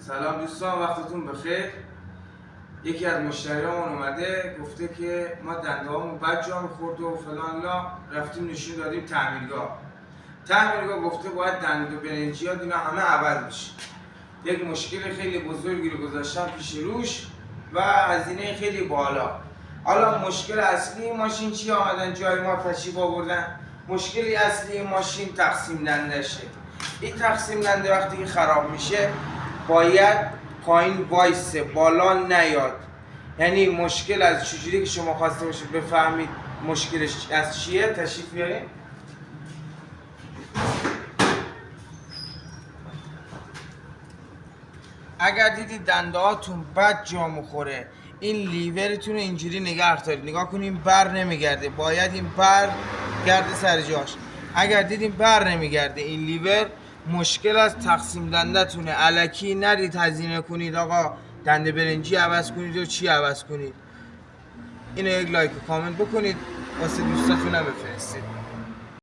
سلام دوستان، وقتتون بخیر. یکی از مشتریامون اومده گفته که ما دنده هامون بد جا میخورد و فلان لا، رفتیم نشون دادیم تعمیرگاه گفته باید دنده و برنجیات اینا همه عوض بشه. یک مشکل خیلی بزرگی رو گذاشتم پیش روش و هزینه خیلی بالا. حالا مشکل اصلی این ماشین چی؟ آمدن جای ما تشریف آوردن. مشکلی اصلی این ماشین تقسیم دندشه. این تقسیم دنده وقتی که خراب میشه باید پایین وایسه، بالا نیاد. یعنی مشکل از چجوری که شما خواسته باشید بفهمید مشکلش از چیه، تشریف بیارین. اگر دیدید دنده هاتون بد جا میخوره، این لیورتون رو اینجوری نگه دارید. نگاه کنید بر نمیگرده، باید این بر گرده سر جاش. اگر دیدین بر نمیگرده این لیور، مشکل از تقسیم دنده تونه. الکی نرید هزینه کنید آقا دنده برنجی عوض کنید و چی عوض کنید. اینو یک لایک و کامنت بکنید، واسه دوستاتون هم بفرستید.